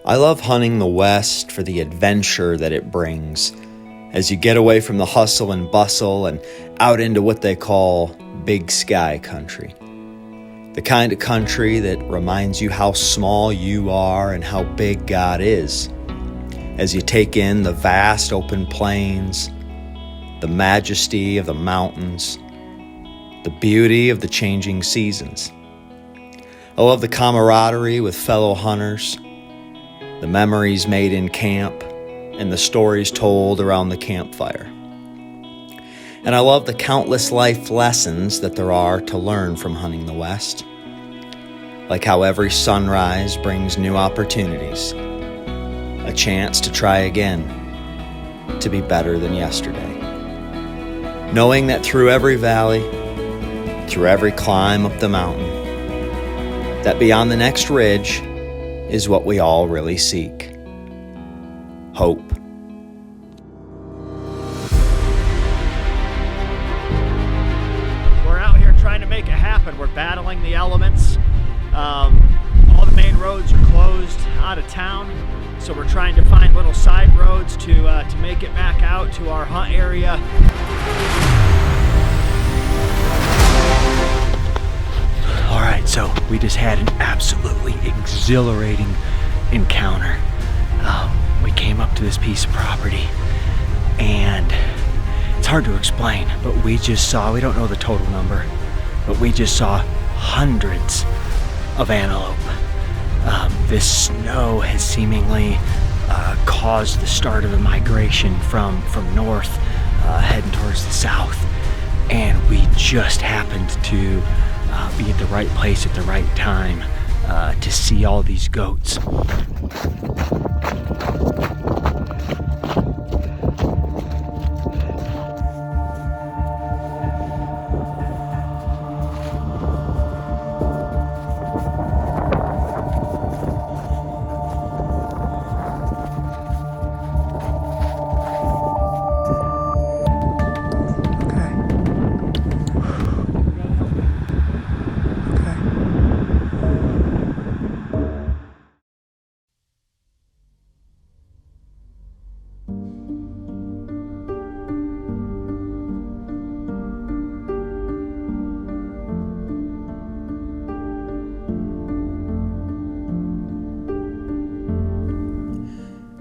I love hunting the West for the adventure that it brings as you get away from the hustle and bustle and out into what they call big sky country. The kind of country that reminds you how small you are and how big God is, as you take in the vast open plains, the majesty of the mountains, the beauty of the changing seasons. I love the camaraderie with fellow hunters, the memories made in camp, and the stories told around the campfire. And I love the countless life lessons that there are to learn from hunting the West. Like how every sunrise brings new opportunities, a chance to try again, to be better than yesterday. Knowing that through every valley, through every climb up the mountain, that beyond the next ridge is what we all really seek. Hope. We're out here trying to make it happen. We're battling the elements. All the main roads are closed out of town, so we're trying to find little side roads to make it back out to our hunt area. All right, so we just had an absolutely exhilarating encounter. We came up to this piece of property, and it's hard to explain, but we just saw, we don't know the total number, but we just saw hundreds of antelope. This snow has seemingly caused the start of the migration from north, heading towards the south, and we just happened to be at the right place at the right time to see all these goats.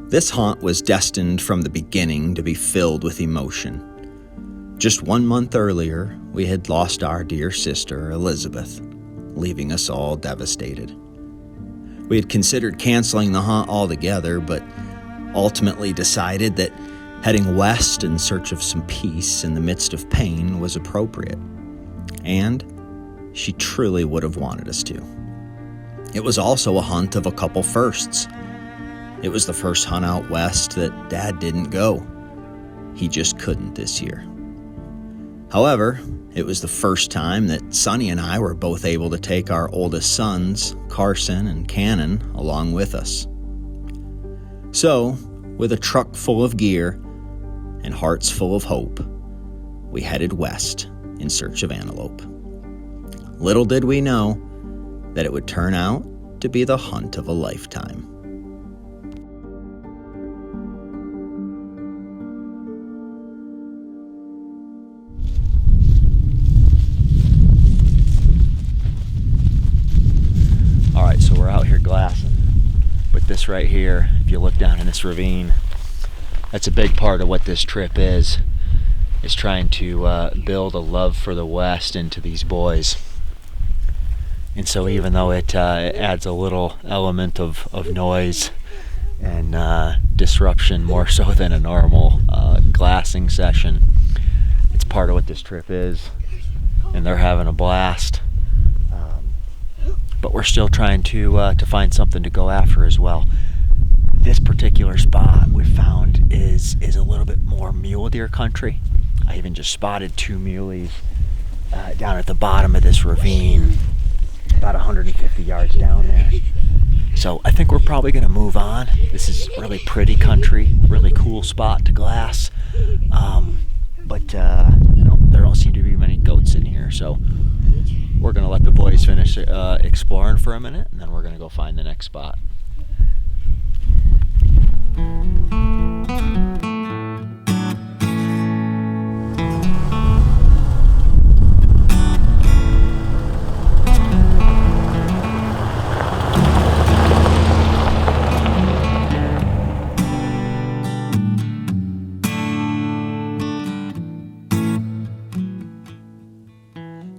This hunt was destined from the beginning to be filled with emotion. Just 1 month earlier, we had lost our dear sister, Elizabeth, leaving us all devastated. We had considered canceling the hunt altogether, but ultimately decided that heading west in search of some peace in the midst of pain was appropriate. And she truly would have wanted us to. It was also a hunt of a couple firsts. It was the first hunt out west that Dad didn't go. He just couldn't this year. However, it was the first time that Sonny and I were both able to take our oldest sons, Carson and Cannon, along with us. So, with a truck full of gear and hearts full of hope, we headed west in search of antelope. Little did we know that it would turn out to be the hunt of a lifetime. So we're out here glassing, but this right here, if you look down in this ravine, that's a big part of what this trip is trying to build a love for the West into these boys. And so even though it adds a little element of noise and disruption more so than a normal glassing session, it's part of what this trip is, and they're having a blast. But we're still trying to find something to go after as well. This particular spot we found is a little bit more mule deer country. I even just spotted 2 muleys down at the bottom of this ravine, about 150 yards down there. So I think we're probably going to move on. This is really pretty country, really cool spot to glass. But there don't seem to be many goats in here, so we're going to let the boys finish exploring for a minute, and then we're going to go find the next spot.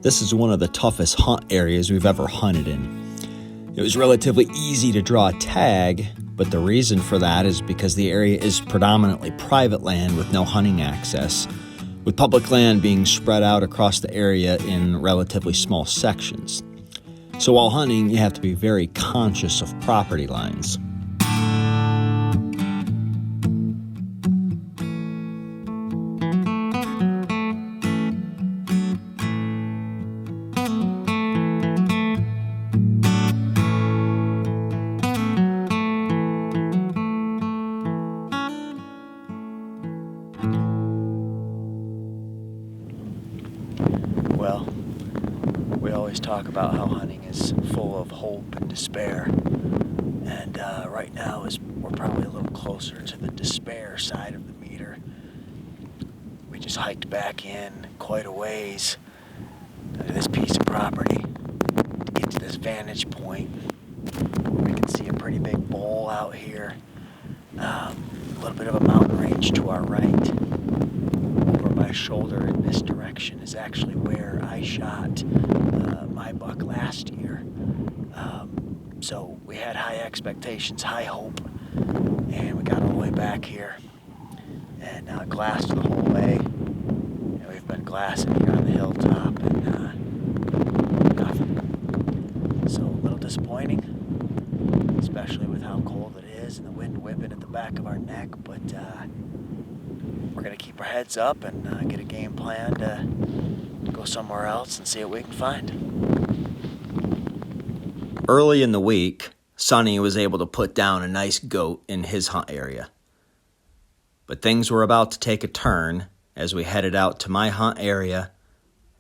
This is one of the toughest hunt areas we've ever hunted in. It was relatively easy to draw a tag, but the reason for that is because the area is predominantly private land with no hunting access, with public land being spread out across the area in relatively small sections. So while hunting, you have to be very conscious of property lines. Well, we always talk about how hunting is full of hope and despair, and right now we're probably a little closer to the despair side of the meter. We just hiked back in quite a ways to this piece of property to get to this vantage point where we can see a pretty big bowl out here, a little bit of a mountain range to our right. My shoulder in this direction is actually where I shot my buck last year. So we had high expectations, high hope, and we got all the way back here and glassed the whole way. And we've been glassing here on the hilltop and nothing. So a little disappointing, especially with how cold it is and the wind whipping at the back of our neck, but we're going to keep our heads up and get a game plan to go somewhere else and see what we can find. Early in the week, Sonny was able to put down a nice goat in his hunt area. But things were about to take a turn as we headed out to my hunt area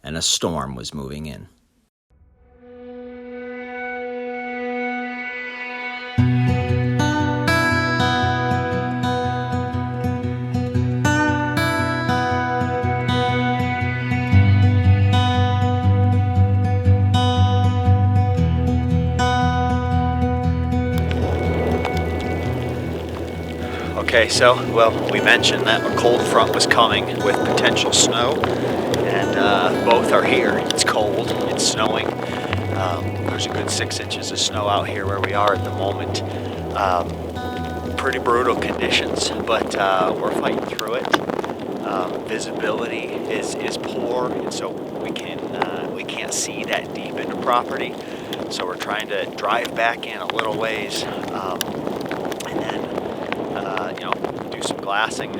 and a storm was moving in. Okay, so, well, we mentioned that a cold front was coming with potential snow, and both are here. It's cold, it's snowing. There's a good 6 inches of snow out here where we are at the moment. Pretty brutal conditions, but we're fighting through it. Visibility is poor, and so we can't see that deep into property. So we're trying to drive back in a little ways, and then do some glassing.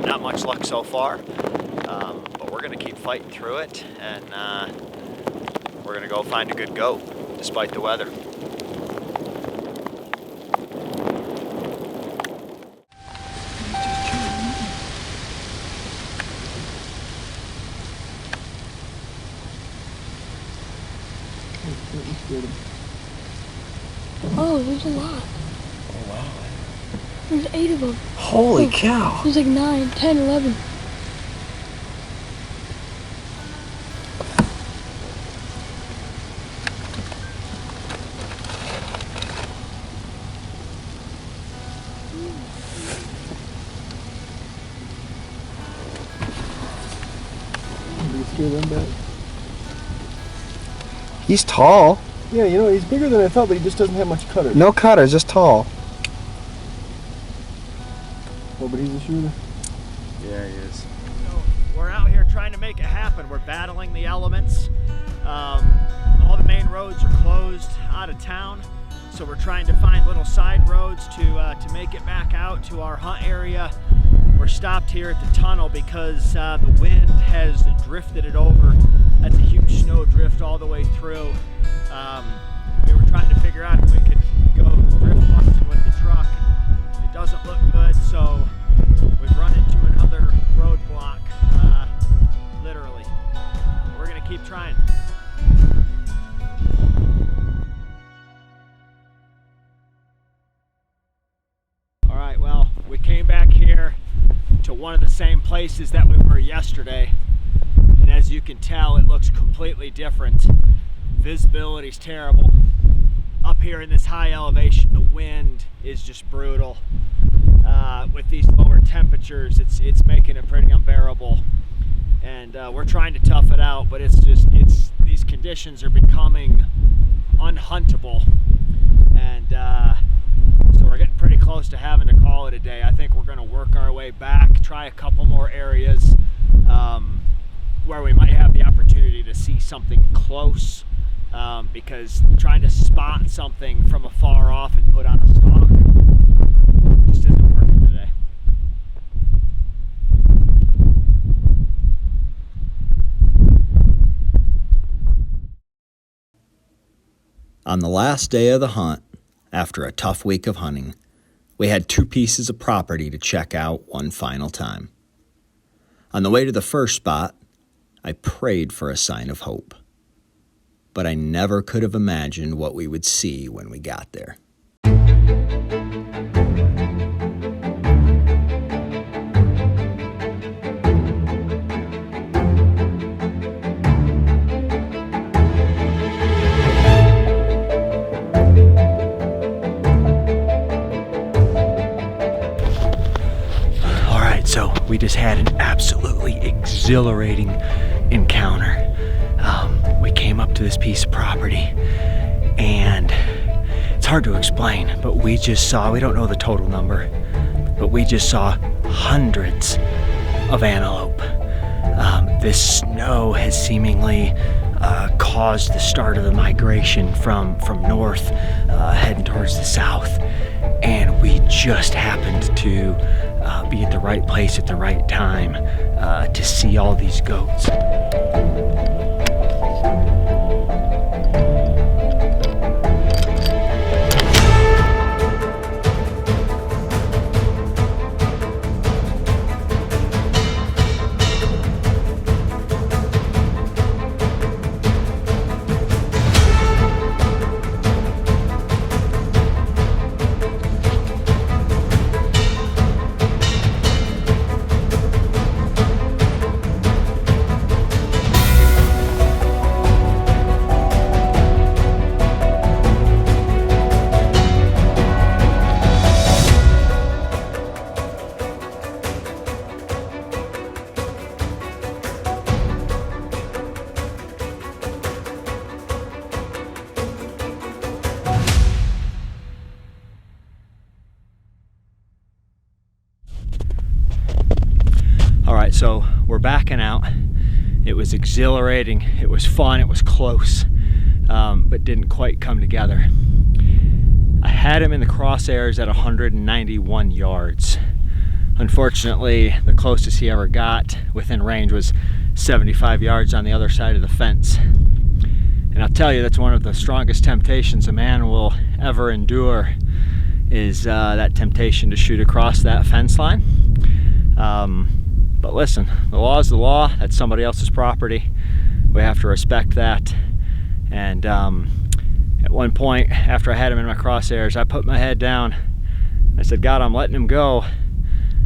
Not much luck so far, but we're going to keep fighting through it, and we're going to go find a good goat despite the weather. Oh, there's a lot. Oh, wow. There's 8 of them. Holy cow. There's like 9, 10, 11. He's tall. Yeah, he's bigger than I thought, but he just doesn't have much cutter. No cutter, just tall. Oh, but he's a shooter. Yeah, he is. So we're out here trying to make it happen. We're battling the elements. All the main roads are closed out of town, so we're trying to find little side roads to make it back out to our hunt area. We're stopped here at the tunnel because the wind has drifted it over. That's a huge snow drift all the way through. We were trying to figure out if we could go drift busting with the truck. It doesn't look good, so we've run into another roadblock, literally. We're gonna keep trying. came back here to one of the same places that we were yesterday, and as you can tell, it looks completely different. Visibility's terrible. Up here in this high elevation, the wind is just brutal. With these lower temperatures, it's making it pretty unbearable, and we're trying to tough it out, but these conditions are becoming unhuntable, and so we're getting pretty close to having to call it a day. I think we're going to work our way back, try a couple more areas where we might have the opportunity to see something close, because trying to spot something from afar off and put on a stalk just isn't working today. On the last day of the hunt, after a tough week of hunting, we had 2 pieces of property to check out one final time. On the way to the first spot, I prayed for a sign of hope, but I never could have imagined what we would see when we got there. So we just had an absolutely exhilarating encounter. We came up to this piece of property, and it's hard to explain, but we just saw, we don't know the total number, but we just saw hundreds of antelope. This snow has seemingly caused the start of the migration from north heading towards the south, and we just happened to be at the right place at the right time to see all these goats. So we're backing out. It was exhilarating, it was fun, it was close, but didn't quite come together. I had him in the crosshairs at 191 yards. Unfortunately, the closest he ever got within range was 75 yards on the other side of the fence. And I'll tell you, that's one of the strongest temptations a man will ever endure, is that temptation to shoot across that fence line. But listen, the law is the law. That's somebody else's property. We have to respect that. And at one point, after I had him in my crosshairs, I put my head down. I said, God, I'm letting him go,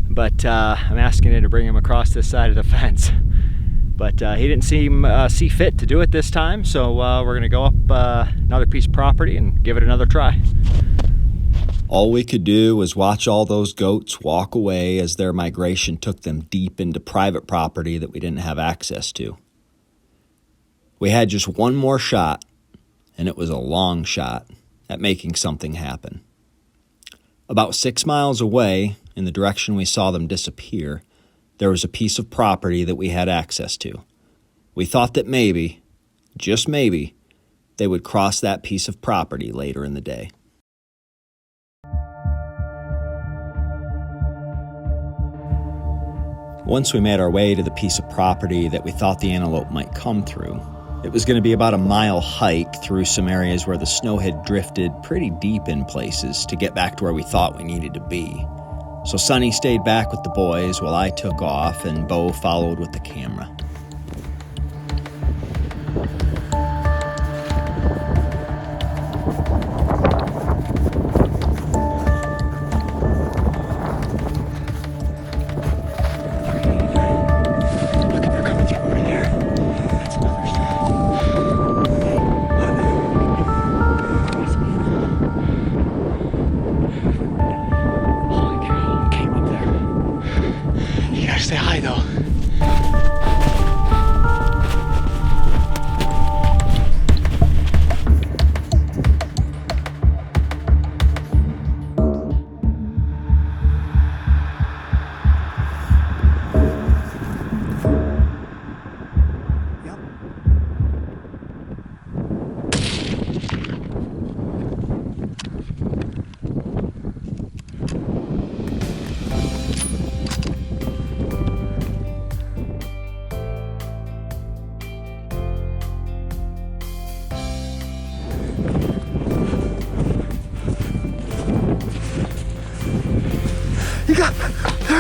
but I'm asking you to bring him across this side of the fence. But he didn't see fit to do it this time, so we're gonna go up another piece of property and give it another try. All we could do was watch all those goats walk away as their migration took them deep into private property that we didn't have access to. We had just one more shot, and it was a long shot at making something happen. About 6 miles away, in the direction we saw them disappear, there was a piece of property that we had access to. We thought that maybe, just maybe, they would cross that piece of property later in the day. Once we made our way to the piece of property that we thought the antelope might come through, it was going to be about a mile hike through some areas where the snow had drifted pretty deep in places to get back to where we thought we needed to be. So Sonny stayed back with the boys while I took off and Bo followed with the camera.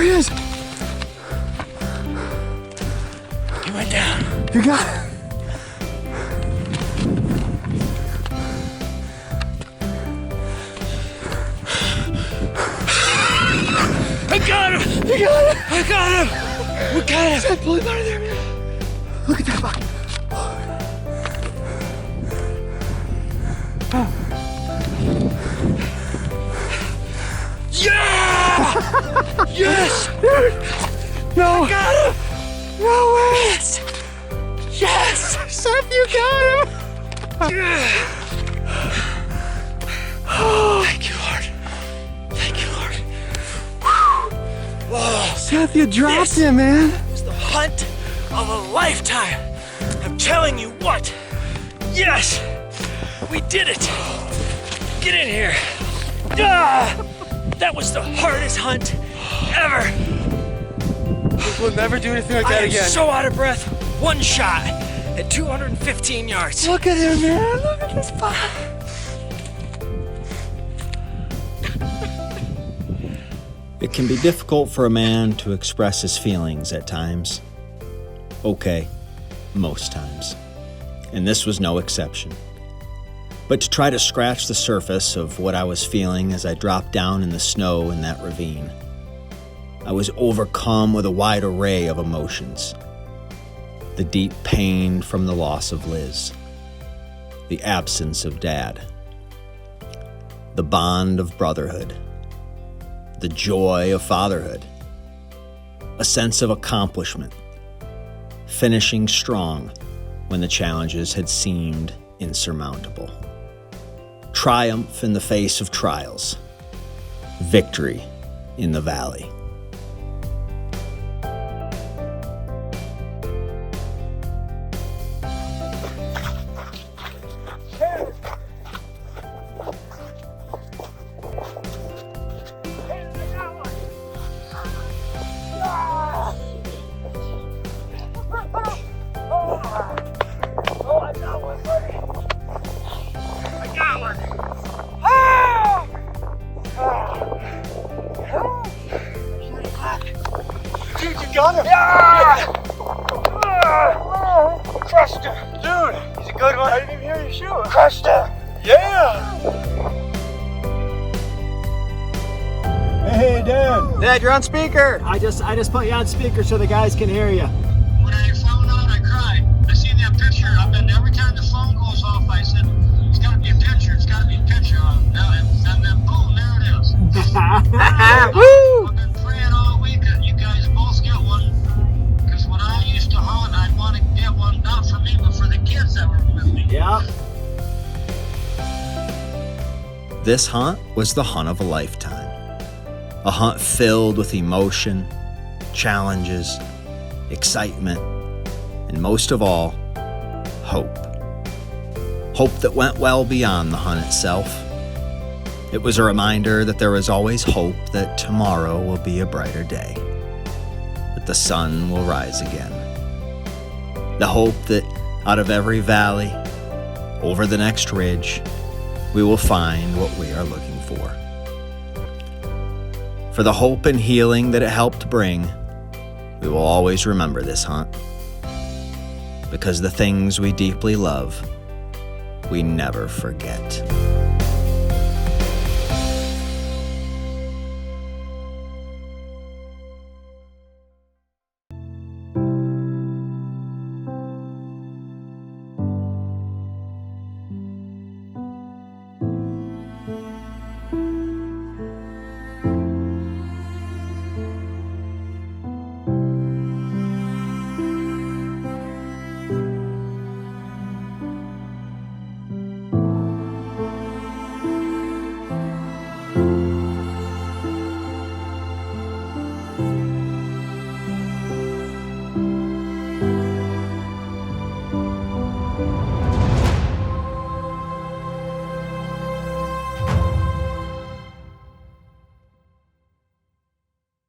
he is. He went down. You got it. I got him! You got it. I got him! We got him! Seth, pull him out of there, man. Look at that bucket. Yeah! Yes! Dude. No. I got him! No way. Yes! Yes! Seth, you got him. Thank you, Lord. Thank you, Lord. Oh, Seth, you dropped Yes. him, man. it was the hunt of a lifetime. I'm telling you what. Yes! We did it! Get in here! Ah! That was the hardest hunt ever! We'll never do anything like I that am again. so out of breath. One shot at 215 yards. Look at him, man. Look at this bucket. It can be difficult for a man to express his feelings at times. Okay, most times. And this was no exception. But to try to scratch the surface of what I was feeling as I dropped down in the snow in that ravine, I was overcome with a wide array of emotions. The deep pain from the loss of Liz, the absence of Dad, the bond of brotherhood, the joy of fatherhood, a sense of accomplishment, finishing strong when the challenges had seemed insurmountable, triumph in the face of trials, victory in the valley. Dude, you got him. Crushed him. Dude, He's a good one. I didn't even hear you shoot. Crushed him. Yeah. Hey, Dad. Dad, you're on speaker. I just put you on speaker so the guys can hear you. When I found out, I cried. I seen that picture up, and every time the phone goes off, I said, "It's got to be a picture. It's got to be a picture." And then boom, there it is. Woo! I've been praying all week that you guys both get one, because when I used to hunt, I'd want to get one not for me, but for the kids that were with me. Yep. This hunt was the hunt of a lifetime. A hunt filled with emotion, challenges, excitement, and most of all, hope. Hope that went well beyond the hunt itself. It was a reminder that there is always hope that tomorrow will be a brighter day, that the sun will rise again. The hope that out of every valley, over the next ridge, we will find what we are looking for. For the hope and healing that it helped bring, we will always remember this hunt. Because the things we deeply love, we never forget.